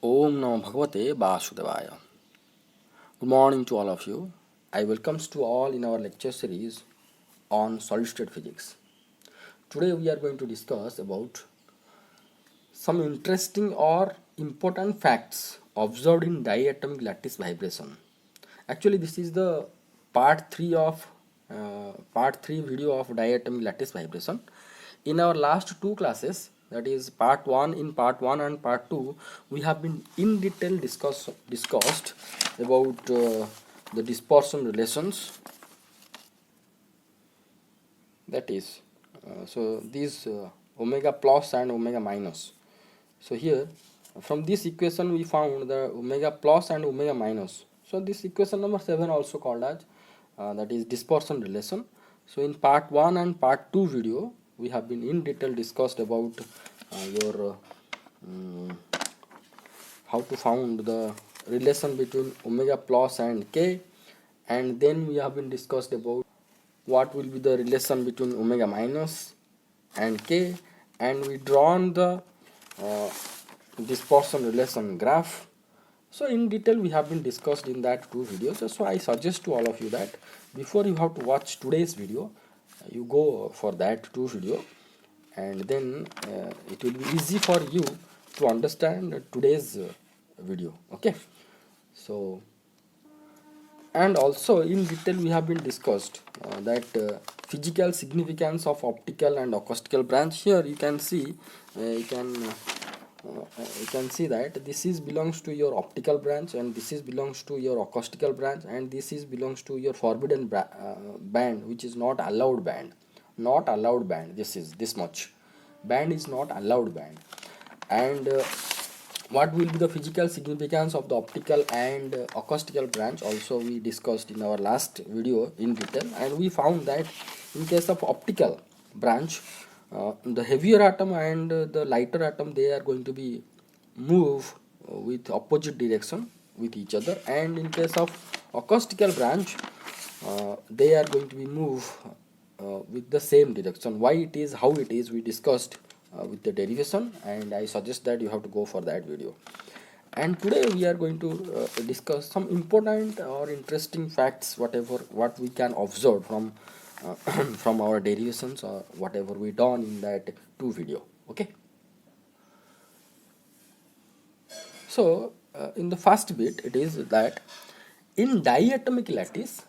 Om Namo Bhagavate Vasudevaya. Good morning to all of you. I welcomes to all in our lecture series on solid state physics. Today we are going to discuss about some interesting or important facts observed in diatomic lattice vibration. Actually, this is the part 3 video of diatomic lattice vibration. In our last two classes, that is part 1 and part 2, we have been in detail discussed about the dispersion relations, that is so these omega plus and omega minus. So here from this equation we found the omega plus and omega minus. So this equation number 7 also called as that is dispersion relation. So in part 1 and part 2 video we have been in detail discussed about your how to found the relation between omega plus and k, and then we have been discussed about what will be the relation between omega minus and k, and we drawn the uh, dispersion relation graph. So in detail we have been discussed in that two videos. So I suggest to all of you that before you have to watch today's video, you go for that two video, and then it will be easy for you to understand today's video. Okay, so and also in detail we have been discussed that physical significance of optical and acoustical branch. Here you can see you can see that this is belongs to your optical branch, and this is belongs to your acoustical branch, and this is belongs to your forbidden band, which is not allowed band. Not allowed band, this is this much band is not allowed band. And what will be the physical significance of the optical and acoustical branch also we discussed in our last video in detail, and we found that in case of optical branch, the heavier atom and the lighter atom, they are going to be move with opposite direction with each other, and in case of acoustical branch, they are going to be move with the same direction. Why it is, how it is, we discussed with the derivation, and I suggest that you have to go for that video. And today we are going to discuss some important or interesting facts, what we can observe from from our derivations or whatever we done in that two video. Okay, so in the first bit it is that in diatomic lattice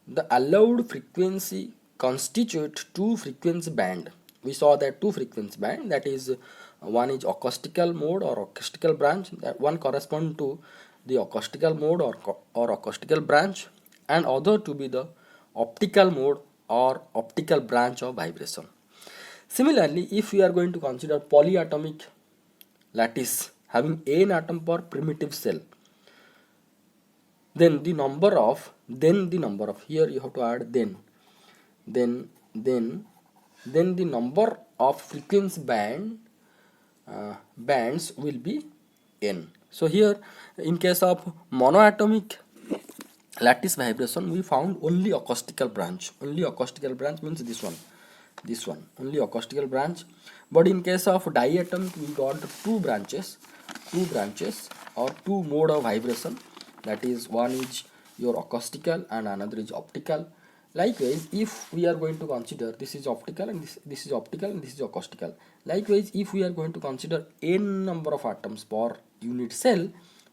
the allowed frequency constitute two frequency band. We saw that two frequency band, that is one is acoustical mode or acoustical branch, that one correspond to the acoustical mode or acoustical branch, and other to be the optical mode or optical branch of vibration. Similarly, if we are going to consider polyatomic lattice having n atom per primitive cell, then the number of here you have to add then the number of frequency bands will be n. So here in case of monoatomic lattice vibration we found only acoustical branch. Only acoustical branch means this one only acoustical branch. But in case of diatomic we got two branches or two mode of vibration, that is one is your acoustical and another is optical. Likewise, if we are going to consider this is optical and this is optical and this is acoustical. Likewise, if we are going to consider n number of atoms per unit cell,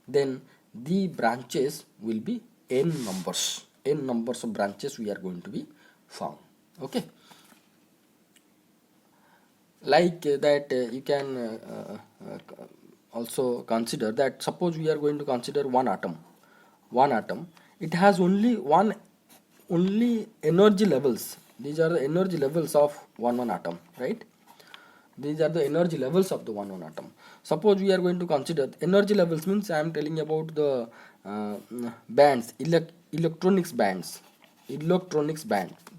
then the branches will be n numbers of branches we are going to be found. Okay, like that you can also consider that suppose we are going to consider one atom, it has only energy levels. These are the energy levels of one atom, right? These are the energy levels of the one atom. Suppose we are going to consider energy levels, means I am telling about the bands, electronics band,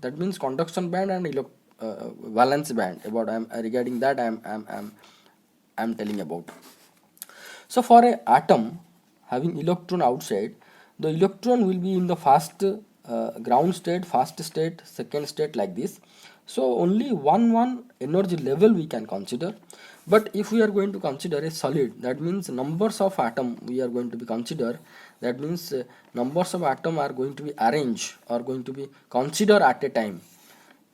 that means conduction band and valence band. About regarding that I'm telling about. So for a atom having electron outside, the electron will be in the first ground state, first state, second state, like this. So only one energy level we can consider. But if we are going to consider a solid, that means numbers of atom we are going to be consider. That means numbers of atom are going to be arranged or going to be considered at a time.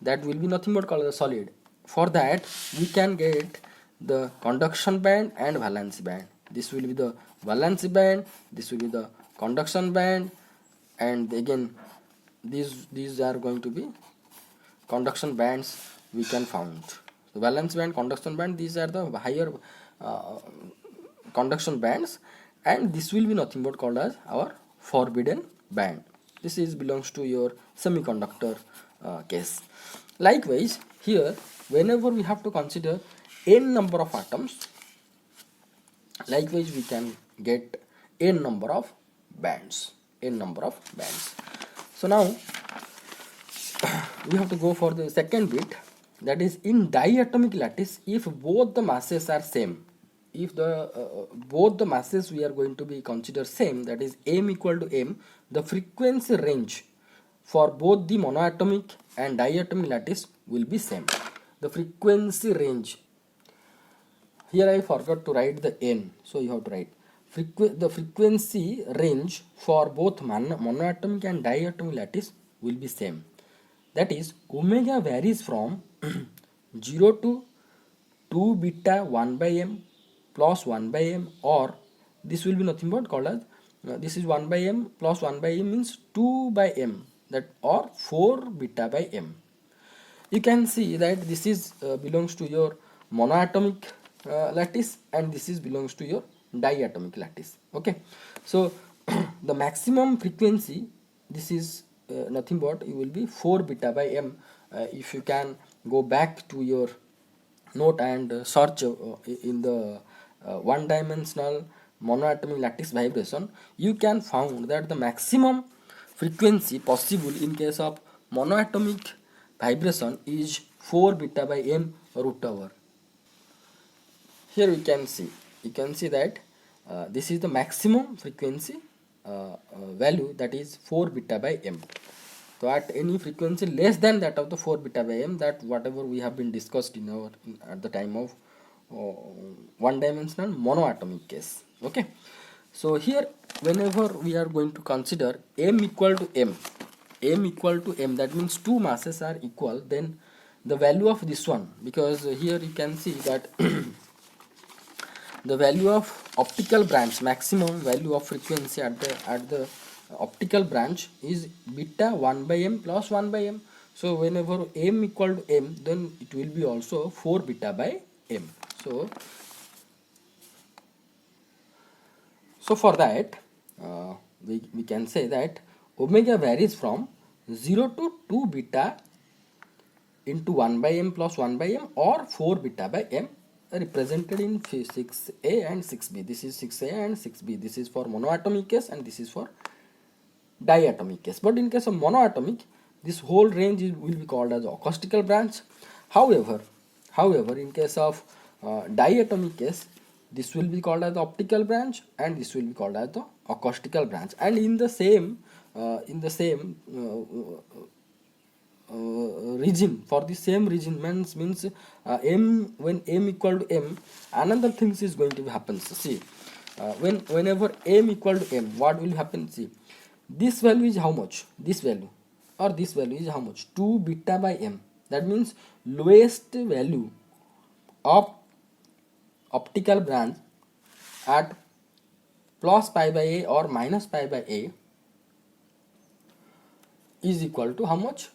That will be nothing but called a solid. For that we can get the conduction band and valence band. This will be the valence band, this will be the conduction band, and again these are going to be conduction bands we can found. The valence band, conduction band, these are the higher uh, conduction bands, and this will be nothing but called as our forbidden band. This is belongs to your semiconductor case. Likewise, here whenever we have to consider n number of atoms, likewise we can get n number of bands. N number of bands. So now we have to go for the second bit, that is in diatomic lattice, if both the masses are same, if the both the masses we are going to be consider same, that is m equal to m, the frequency range for both the monoatomic and diatomic lattice will be same. The frequency range, here I forgot to write the n, so you have to write the frequency range for both monoatomic and diatomic lattice will be same. That is omega varies from 0 to 2 beta 1 by m plus 1 by m, or this will be nothing but called as this is 1 by m plus 1 by m means 2 by m, that or 4 beta by m. You can see that this is belongs to your monoatomic lattice, and this is belongs to your diatomic lattice. Okay, so the maximum frequency, this is nothing but it will be 4 beta by m. If you can go back to your note and search in the one dimensional monoatomic lattice vibration, you can found that the maximum frequency possible in case of monoatomic vibration is 4 beta by m root over. Here we can see, you can see that this is the maximum frequency value, that is 4 beta by m. So at any frequency less than that of the 4 beta by m, that whatever we have been discussed in our at the time of one dimensional monoatomic case. Okay, so here whenever we are going to consider m equal to m, that means two masses are equal, then the value of this one, because here you can see that the value of optical branch, maximum value of frequency at the optical branch is beta 1 by m plus 1 by m. So whenever m equal to m, then it will be also 4 beta by m. So for that we can say that omega varies from 0 to 2 beta into 1 by m plus 1 by m, or 4 beta by m, represented in 6a and 6b. This is 6a and 6b. This is for monoatomic case and this is for diatomic case. But in case of monoatomic, this whole range will be called as acoustical branch. However, in case of diatomic case, this will be called as the optical branch and this will be called as the acoustical branch. And in the same region, for the same region means m, when m equal to m, another things is going to happen. See, whenever m equal to m, what will happen? See, this value is how much? This value or this value is how much? 2 beta by m. That means lowest value of optical branch at plus pi by a or minus pi by a is equal to how much?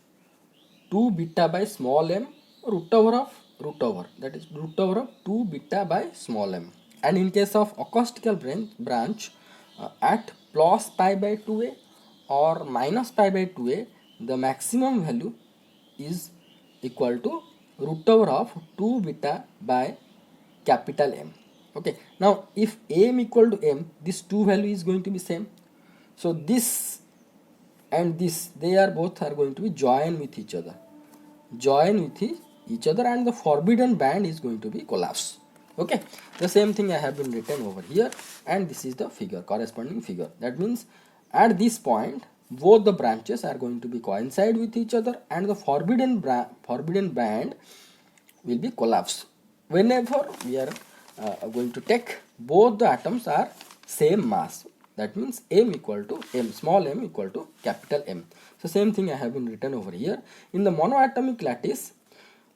2 beta by small m root over, that is root over of 2 beta by small m. And in case of acoustical branch at plus pi by 2a or minus pi by 2a, the maximum value is equal to root over of 2 beta by capital M. Okay, now if m equal to m, this two value is going to be same. So this and this, they are both are going to be join with each other, and the forbidden band is going to be collapse. Okay, the same thing I have been written over here, and this is the figure, corresponding figure. That means at this point both the branches are going to be coincide with each other, and the forbidden band will be collapsed whenever we are going to take both the atoms are same mass. That means m equal to m, small m equal to capital M. So same thing I have been written over here. In the monoatomic lattice,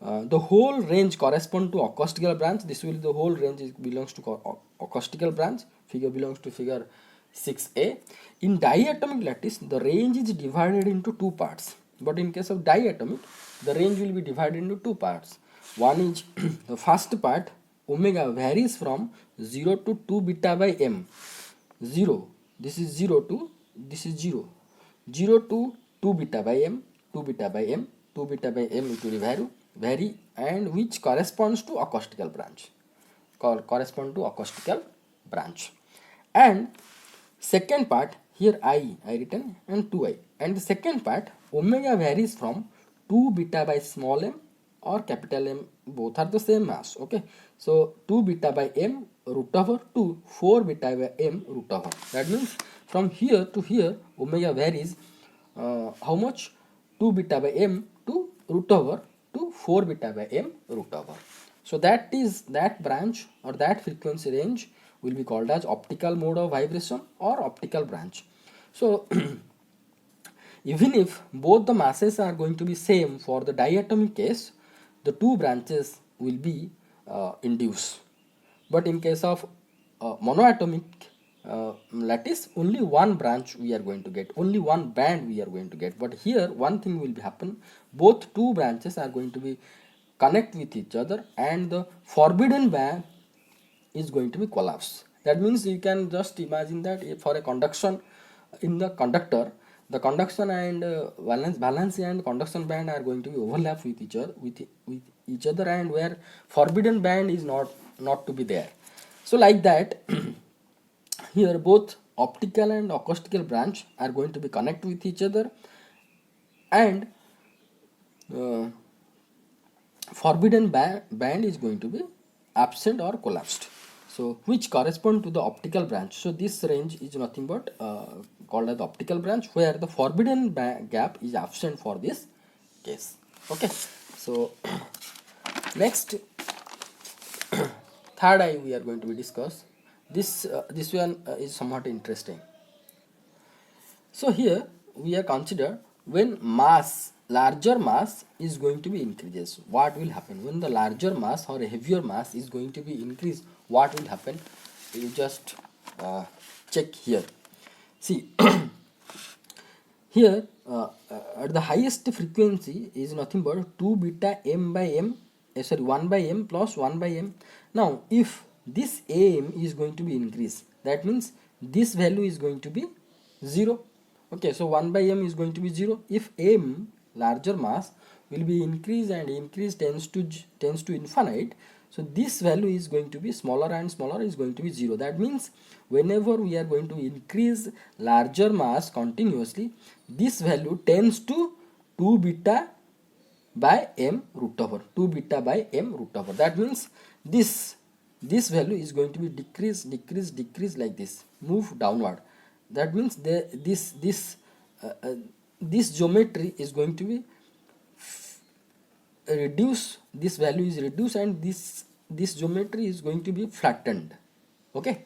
the whole range correspond to acoustical branch. This will the whole range belongs to acoustical branch. Figure belongs to figure 6a. In diatomic lattice, the range is divided into two parts. But in case of diatomic, the range will be divided into two parts. One is the first part, omega varies from 0 to 2 beta by m. 0, this is 0 to this is 0. 0 to 2 beta by m, 2 beta by m, 2 beta by m it will vary, and which corresponds to acoustical branch. Correspond to acoustical branch. And second part, here I written and 2i. And the second part, omega varies from 2 beta by small m or capital M, both are the same mass. Okay, so 2 beta by m root over to 4 beta by m root over. That means from here to here omega varies how much? 2 beta by m to root over to 4 beta by m root over. So that is that branch or that frequency range will be called as optical mode of vibration or optical branch. So even if both the masses are going to be same for the diatomic case, the two branches will be induced. But in case of monoatomic lattice, only one branch we are going to get, only one band we are going to get. But here one thing will happen, both two branches are going to be connect with each other, and the forbidden band is going to be collapsed. That means you can just imagine that if for a conduction in the conductor, the conduction and valence and conduction band are going to be overlap with each other, and where forbidden band is not to be there. So like that here both optical and acoustical branch are going to be connect with each other, and forbidden band is going to be absent or collapsed, so which correspond to the optical branch. So this range is nothing but called as the optical branch, where the forbidden gap is absent for this case. Okay, so next third eye we are going to be discuss. This one is somewhat interesting. So here we are consider when larger mass is going to be increases, what will happen when the larger mass or a heavier mass is going to be increased, what will happen? You just check here. See here at the highest frequency is nothing but 2 beta m by m, 1 by m plus 1 by m. Now if this am is going to be increased, that means this value is going to be 0. Okay, so 1 by m is going to be 0. If m, larger mass, will be increased and increase tends to infinite, so this value is going to be smaller and smaller, is going to be 0. That means whenever we are going to increase larger mass continuously, this value tends to 2 beta by m root over, 2 beta by m root over. That means this value is going to be decrease like this, move downward. That means this geometry is going to be reduced, this value is reduced, and this geometry is going to be flattened. Okay,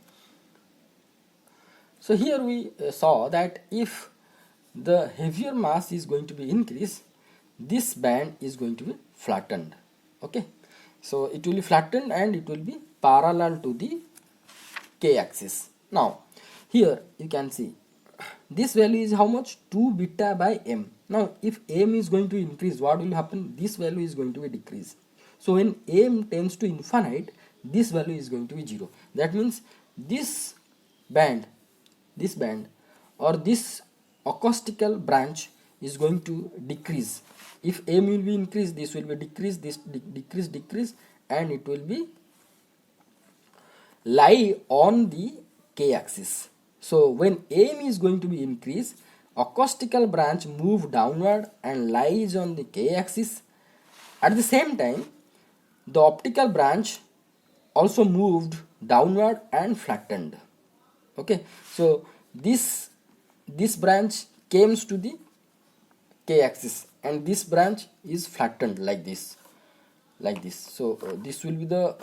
so here we saw that if the heavier mass is going to be increased, this band is going to be flattened. Okay, so it will be flattened and it will be parallel to the k axis. Now here you can see this value is how much? 2 beta by m. Now if m is going to increase, what will happen? This value is going to be decreased. So when m tends to infinite, this value is going to be 0. That means this band or this acoustical branch is going to decrease. If m will be increased, this will be decreased, this decrease, and it will be lie on the k axis. So when m is going to be increased, acoustical branch move downward and lies on the k axis. At the same time, the optical branch also moved downward and flattened. Okay, so this branch comes to the k-axis, and this branch is flattened like this, so this will be the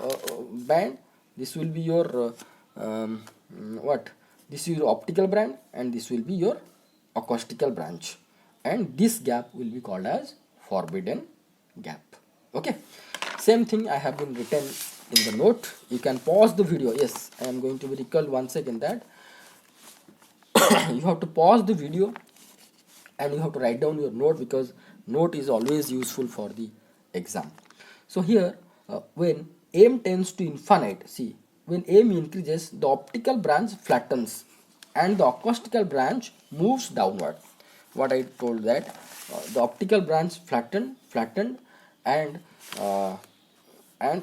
band, this will be your what this is your optical band, and this will be your acoustical branch, and this gap will be called as forbidden gap. Okay, same thing I have been written in the note. You can pause the video. Yes, I am going to be recalled once again that you have to pause the video and you have to write down your note, because note is always useful for the exam. So here when m tends to infinite, see, when m increases, the optical branch flattens and the acoustical branch moves downward. What I told that the optical branch flattened and and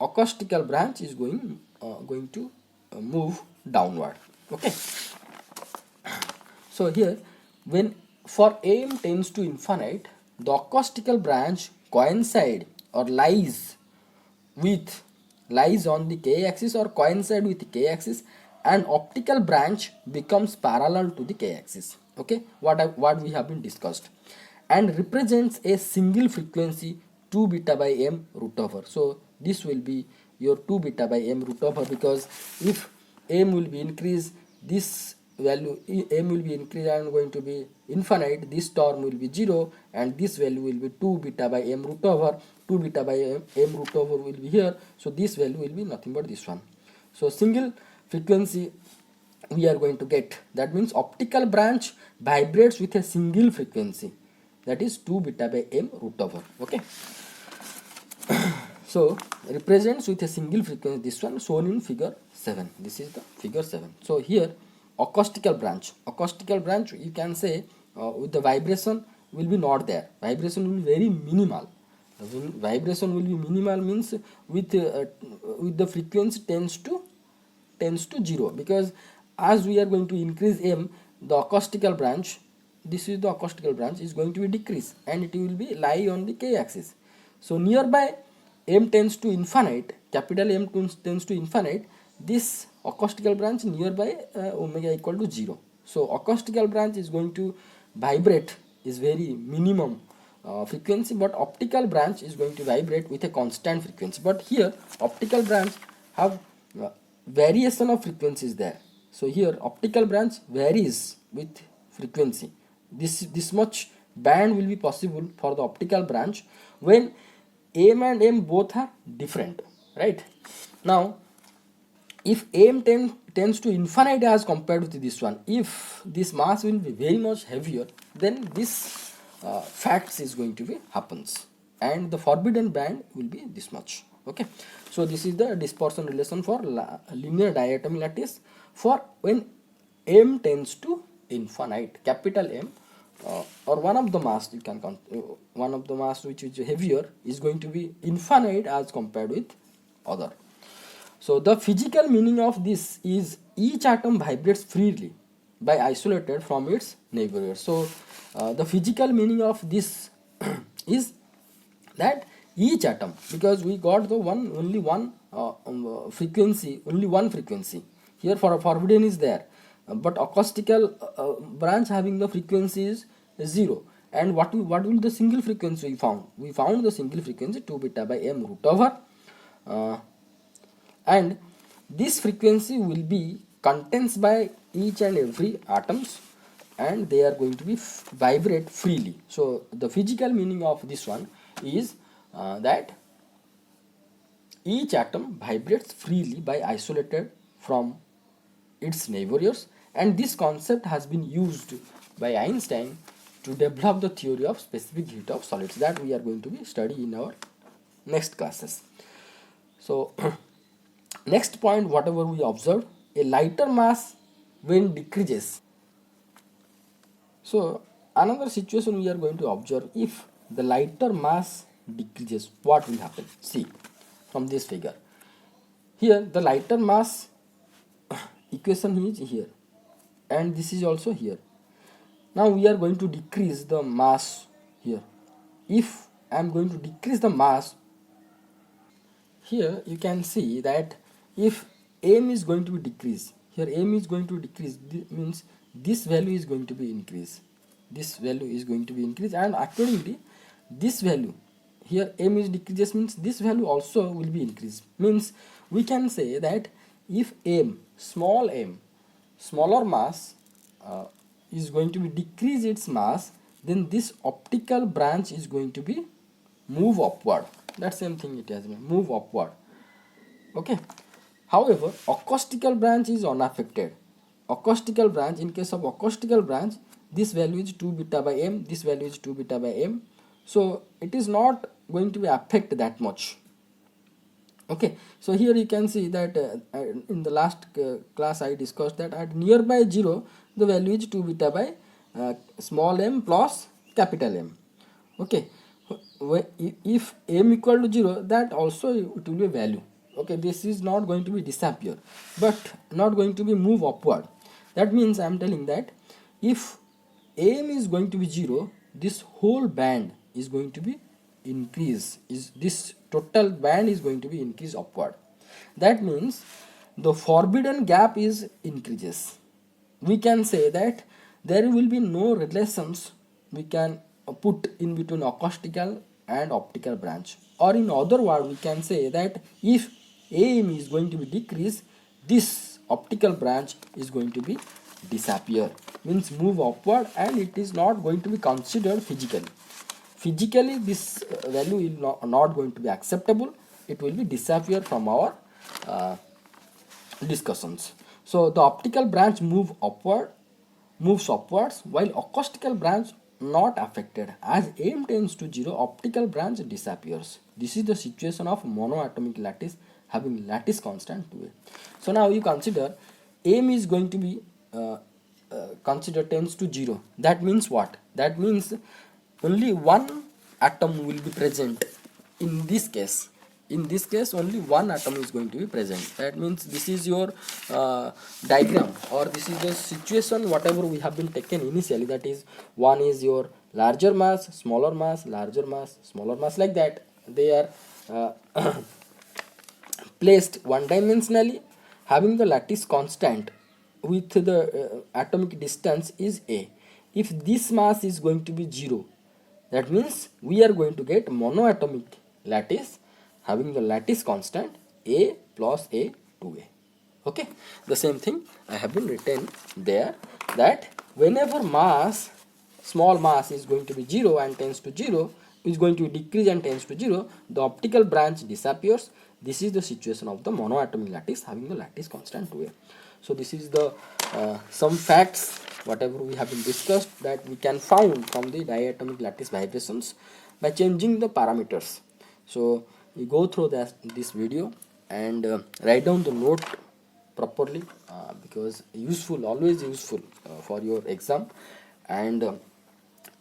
acoustical branch is going to move downward. Okay, so here when for m tends to infinite, the acoustical branch coincide or lies on the k-axis or coincide with the k-axis, and optical branch becomes parallel to the k-axis. Okay, what we have been discussed, and represents a single frequency 2 beta by m root over. So this will be your 2 beta by m root over, because if m will be increased, this value m will be increased and going to be infinite, this term will be 0, and this value will be 2 beta by m root over. 2 beta by m root over will be here, so this value will be nothing but this one. So single frequency we are going to get, that means optical branch vibrates with a single frequency, that is 2 beta by m root over. Okay, so represents with a single frequency, this one shown in figure 7. This is the figure 7. So here acoustical branch you can say with the vibration will be not there, vibration will be very minimal. When vibration will be minimal means with the frequency tends to 0, because as we are going to increase m, the acoustical branch, this is the acoustical branch, is going to be decreased and it will be lie on the k-axis. So nearby m tends to infinite, capital M tends to infinite, this acoustical branch nearby omega equal to 0. So acoustical branch is going to vibrate is very minimum frequency, but optical branch is going to vibrate with a constant frequency. But here optical branch have variation of frequencies there. So here optical branch varies with frequency. This much band will be possible for the optical branch when m and m both are different, right? Now if m tends to infinite as compared with this one, if this mass will be very much heavier, then this facts is going to be happens, and the forbidden band will be this much. Okay, so this is the dispersion relation for linear diatomic lattice for when m tends to infinite, capital M, or one of the mass, you can count one of the mass which is heavier is going to be infinite as compared with other. So the physical meaning of this is each atom vibrates freely by isolated from its neighbor. So the physical meaning of this is that each atom, because we got the only one frequency, only one frequency here for forbidden is there, but acoustical branch having the frequency is 0. And what will the single frequency we found? We found the single frequency 2 beta by m root over, and this frequency will be contains by each and every atoms, and they are going to be vibrate freely. So the physical meaning of this one is that each atom vibrates freely by isolated from its neighbors, and this concept has been used by Einstein to develop the theory of specific heat of solids that we are going to be study in our next classes. So next point, whatever we observed, a lighter mass when decreases. So another situation we are going to observe, if the lighter mass decreases, what will happen? See from this figure. Here the lighter mass equation is here, and this is also here. Now we are going to decrease the mass here. If I am going to decrease the mass, here you can see that if m is going to be decreased, here m is going to decrease, means this value is going to be increased. this value is going to be increased, and accordingly this value here m is decreases means this value also will be increased. Means we can say that if m, smaller mass is going to be decrease its mass, then this optical branch is going to be move upward. That same thing it has been move upward. Okay. However, acoustical branch is unaffected. Acoustical branch, in case of acoustical branch, this value is 2 beta by m, this value is 2 beta by m, so it is not going to be affect that much. Okay, so here you can see that in the last class I discussed that at nearby 0 the value is 2 beta by small m plus capital M. Okay, if m equal to 0, that also it will be a value. Okay, this is not going to be disappear, but not going to be move upward. That means I am telling that if m is going to be 0, this whole band is going to be increase, is this total band is going to be increased upward. That means the forbidden gap is increases. We can say that there will be no relations we can put in between acoustical and optical branch, or in other word we can say that if AM is going to be decreased, this optical branch is going to be disappear, means move upward, and it is not going to be considered physically this value is not going to be acceptable. It will be disappear from our discussions. So the optical branch moves upwards, while acoustical branch not affected. As m tends to 0, optical branch disappears. This is the situation of monoatomic lattice having lattice constant 2a. So now you consider m is going to be consider tends to 0. That means what? That means only one atom will be present in this case. In this case only one atom is going to be present. That means this is your diagram, or this is the situation whatever we have been taken initially, that is one is your larger mass, smaller mass, larger mass, smaller mass, like that they are placed one dimensionally having the lattice constant with the atomic distance is a. If this mass is going to be 0, that means we are going to get monoatomic lattice having the lattice constant a plus a 2a. Okay, the same thing I have been written there, that whenever mass, small mass is going to be 0 and tends to 0, is going to decrease and tends to 0, the optical branch disappears. This is the situation of the monoatomic lattice having the lattice constant 2a. So this is the some facts whatever we have been discussed that we can found from the diatomic lattice vibrations by changing the parameters. So you go through this video and write down the note properly, because useful, always useful for your exam. And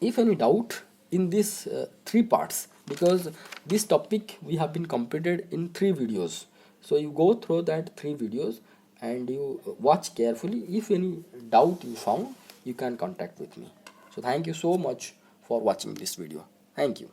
if any doubt in these 3 parts, because this topic we have been completed in 3 videos, so you go through that 3 videos and you watch carefully. If any doubt you found, you can contact with me. So thank you so much for watching this video. Thank you.